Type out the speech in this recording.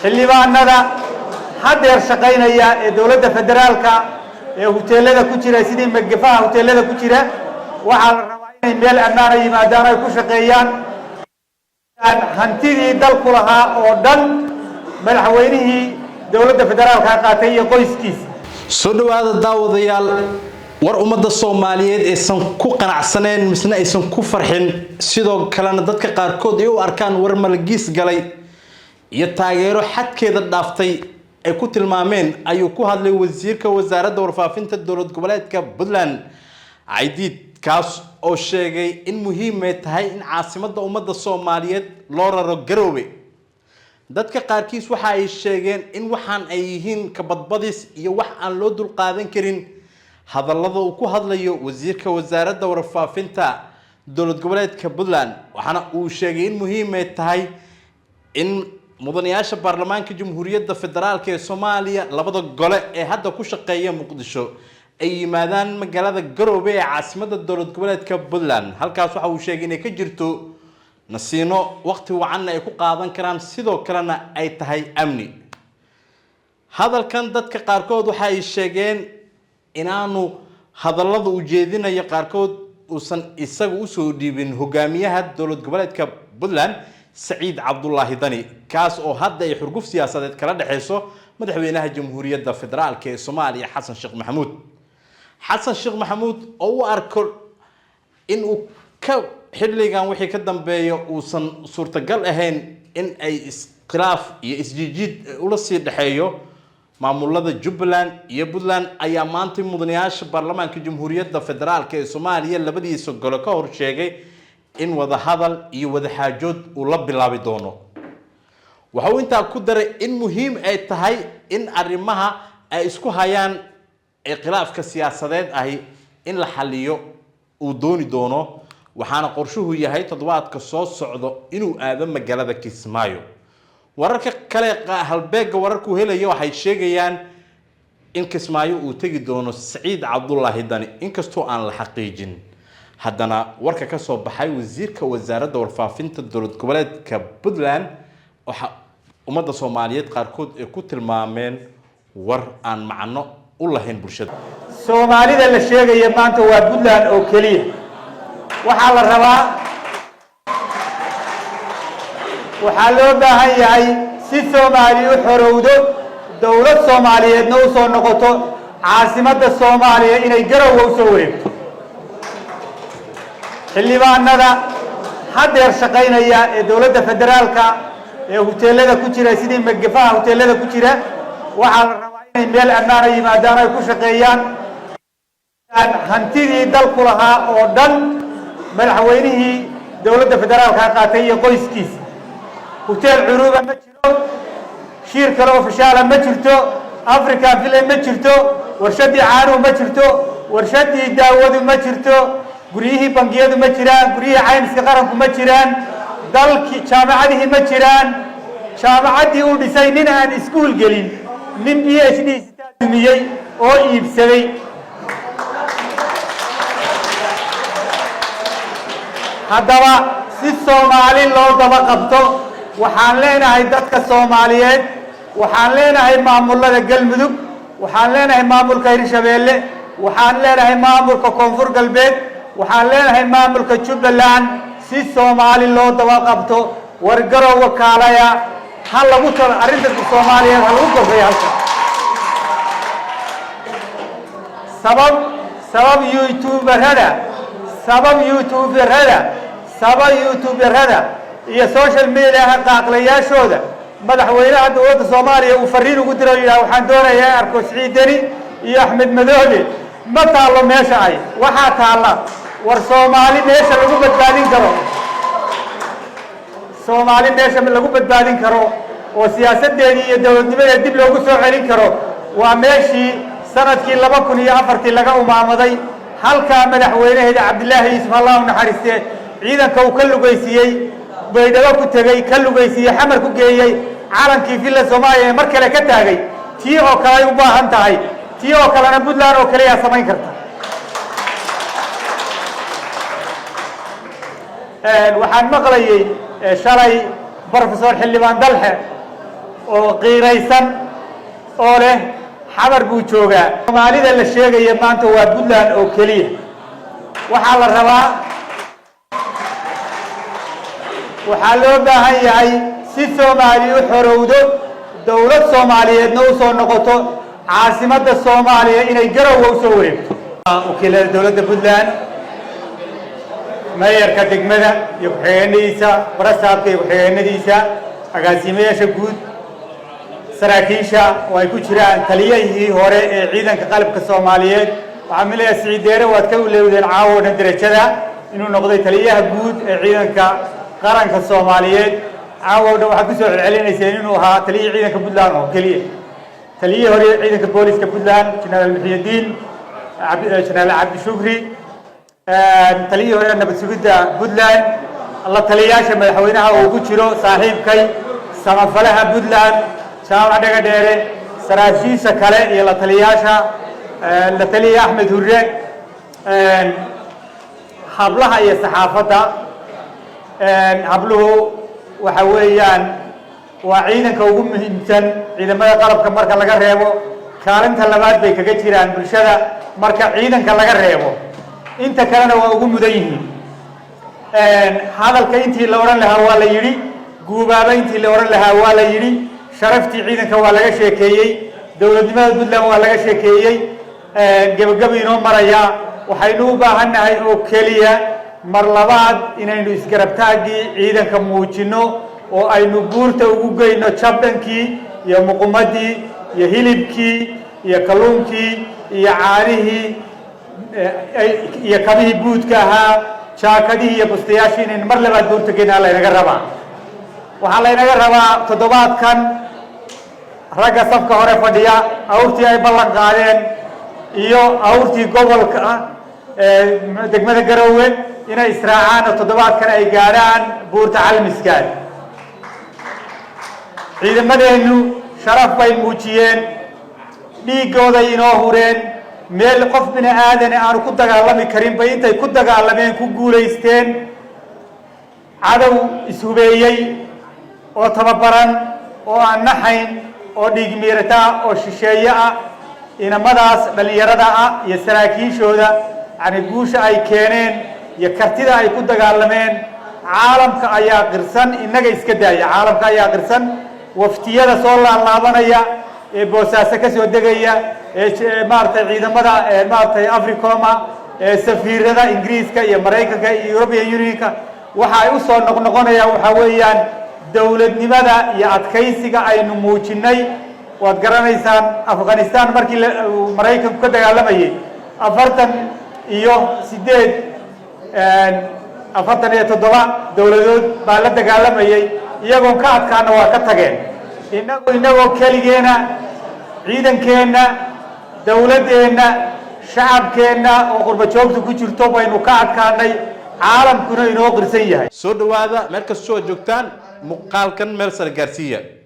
اللي ما أننا حد يرشقين يا دولة فدرالك هوتيلada ku jira sidii magafaha hoteelada ku jira waxa la rabaa inay meel ammaan ay yimaadaan ay ku shaqeeyaan hantidii dalku lahaa oo dhan madaxweynihii dawladda federaalka qaatay iyo qoyskiisa soo dhawaada daawadayaal war umada Soomaaliyeed aysan ku qanacsaneen misna aysan ku farxin sidoo kalena dadka qaarkood ay u arkaan war malgiis galay iyo taageero xadkeeda dhaaftay ay ku tilmaameen ayuu ku hadlay wasiirka wasaaradda warfaafinta dowlad goboleedka Puntland Aidid kaas oo sheegay in muhiim ay tahay in caasimadda ummadda Soomaaliyeed loo raro Garowe dadka qaarkiis waxa ay sheegeen in waxaan ay yihiin ka badbadis iyo wax aan loo dul qaadan karin hadallada uu ku hadlayo wasiirka wasaaradda warfaafinta dowlad goboleedka Puntland waxana uu sheegay in muhiim ay tahay in mudanayaasha baarlamaanka jamhuuriyadda federaalka ee Soomaaliya labada gole ee hadda ku shaqeeya Muqdisho ay yimaadaan magaalada Garowe ee caasimadda dowlad goboleedka Puntland halkaas waxa uu sheegay inay ka jirto nasiino waqti wacan ay ku qaadan karaan sidoo kalena ay tahay amni hadalkan dadka qaarkood waxa ay sheegeen inaanu hadallada u jeedinayo qaarkood uusan isagu u soo dhiibin hogaamiyaha dowlad goboleedka Puntland سعيد عبد الله دني كاس أو هذا يحرقف سياسة كلا دحيسه مدحوينها جمهورية الفدرال كالصومالية حسن الشيخ محمود حسن الشيخ محمود أو أركل إنه كحلي كان وحي كدم بيا وصن صورة قل أهين إن أي اسقلاف يسجيد ولا صير دحيو مع مولد جبلان يبلان أيامانتي مدنياش برلمان كجمهورية الفدرال كالصومالية اللي بدي يسقلوا كهر شيء in wada hadal iyo wada xaajood uu la bilaabi doono waxa uu inta ku daray in muhiim ay tahay in arimaha ay isku hayaan khilaafka siyaasadeed ahi in la xaliyo uu dooni doono waxaana qorshuhu yahay toddobaadka soo socdo inuu aado magaalada Kismaayo wararka kale halbeega wararku helayo waxay sheegayaan in Kismaayo uu tagi doono Saciid Cabdullaahi Dani inkastoo aan la xaqiijin haddana warka ka soo baxay wasiirka wasaaradda warfaafinta dowlad goboleedka Puntland waxa ummadda Soomaaliyeed qaarkood ay ku tilmaameen war aan macno u lahayn bulshada Soomaalida la sheegay maanta waa Puntland oo kaliya waxa la rabaa waxa loo baahan yahay si Soomaali u xorowdo dowlad Soomaaliyeedna u soo noqoto caasimadda Soomaaliya inay Garowe u soo wareegto اللي ما أننا حد يرشقين يا دولة فدرالك هوتيلada ku jira sidii magafaha hoteelada ku jira waxa la rabaa inay meel ammaan ay yimaadaan ay ku shaqeeyaan hantidii dalku lahaa oo dhan madaxweynihii dowladda federaalka qaatay iyo qoyskiisa hotel curuba ma jiro shir kale oo fashaala ma jirto Africa Film ma jirto warshadii caano ma jirto warshadii daawadu ma jirto guriyihii bangiyadu ma jiraan guriyihii caymiska qaranku ma jiraan dalkii jaamacadihi ma jiraan jaamacadii uu dhisay nin aan iskuul gelin nin PhD dumiyay oo iibsaday haddaba si Soomaali loo daba qabto waxaan leenahay dadka Soomaaliyeed waxaan leenahay maamulada Galmudug waxaan leenahay maamulka Hirshabeelle waxaan leenahay maamulka Koonfur Galbeed waxaan leenahay maamulka Jubbaland si Soomaali loo daba qabto war Garowe kaalaya hal lagu tar arinta Soomaaliyeed hal lagu qorsheeyo halka sabab YouTuberada iyo social media qaaqlayaashooda madaxweynaha dowladda Soomaaliya uu fariin ugu diray waxaan doonayaa arko Saciid Dani iyo Axmed Madoobe ma taalo meesha ay waxa taala war Soomaali meesha lagu badbaadin karo Soomaali meesha lagu badbaadin karo oo siyaasadeedii iyo dawladnimadeedii dib loogu soo celin karo waa meeshii sanadkii 2004 laga umaamaday halka madaxweynaha Cabdilaahi Ismaaciil naxariiste ciidanka uu ka lugeysiyay baydhabo ku tagay ka lugeysiyay xamar ku geeyay calankii villa Soomaaliya mar kale ka taagay tii oo kale u baahan tahay tii oo kalena Puntland oo kale ay samayn kartaa waxaan maqlayay shalay professor Xildhibaan Dalxe oo qiiraysan oo leh xabar buu joogaa Soomaalida la sheegay maanta waa Puntland oo kaliya waxa la rabaa waxa loo baahan yahay si Soomaali u xorowdo dawlad Soomaaliyeedna u soo noqoto caasimadda Soomaaliya inay Garowe u soo wareegto wakiilada dawladda Puntland mayorka degmada iyo xigeenadiisa barasaabka iyo xigeenadiisa agaasimayaasha guud saraakiisha oo ay ku jiraan taliyihii hore ee ciidanka qalabka Soomaaliyeed waxa milay Siciideere waad ka leeyahay caawina darajada inuu noqday taliyaha guud ee ciidanka qaranka Soomaaliyeed caawina waxa ku soo celcelinaysan inuu ahaa taliyaha ciidanka Puntland oo kaliya taliyihii hore ciidanka booliska Puntland General Muxyidiin General Cabdi Shukri taliyihii hore nabad sugidda Puntland alla taliyaasha madaxweynaha oo ku jiro saaxiibkay samafalaha Puntland شاوع دقة ديرة سراشي سكالة يلا تلياشا لتلي أحمد هرّة حبلها هي صحافة حبله وحويان وعينا كوجم إنسان إذا ما يقرب كمرك الله جرّبه كارن تلبات بيك كتيران بالشدة مرك عينا كلا جرّبه أنت كارن وأقوم مدينه هذا الكينتي لورا لها ولا يري جوبابينتي لورا لها ولا يري شرفتي عيدك ولا شيء كيي دولة دماغ بدلا ولا شيء كيي قبل يوم مريا وحينوبة هنا هاي أوكلية مرلبات إن إنه إسكربتاجي عيدك موجينو وأي نبورته وجوجي إنه شابنكي يا مقمدي يا هيلبكي يا كلونكي يا عاريه يا كبيه بودكها شاكدي يا بستياشين إن مرلبات دورته كنا على نجربا وحلا نجربا تدوبات كان ragga safka hore fadhiya awrtii ay ballan qaadeen iyo awrtii gobolka degmada Garowe inay israacaan oo toddobaadkan ay gaaraan buurta Calmiskaad ciidamadeenu sharaf bay muujiyeen dhiigooda inoo hureen meel qof bini aadan aan ku dagaalami karin bay intay ku dagaalameen ku guuleysteen cadow ishubeeyay oo tababaran oo aan naxayn oo dhiig miirata oo shisheeye ah inamadaas dhalinyarada ah iyo saraakiishooda yani guusha ay keeneen iyo kartida ay ku dagaalameen caalamka ayaa qirsan inaga iska daaya caalamka ayaa qirsan waftiyada soo laabanaya ee boosaaso ka soo degaya ee maartay ciidamada maartay Africoma ee safiirada Ingiriiska iyo Mareykanka iyo European Unionka waxa ay u soo noqonayaan waxa weeyaan dawladnimada iyo adkaysiga aynu muujinay waad garanaysaan Afghanistan markii Mareykanku ka dagaalamayay 47 dawladood baa la dagaalamayay iyagoo ka adkaana waa ka tageen inagoo kaligeena ciidankeena dawladeena shacabkeena oo qurba joogta ku jirto baynu ka adkaanay caalamkuna inoo qirsan yahay soo dhawaada meel kasta oo joogtaan muuqaalkan meel sar gaarsiiya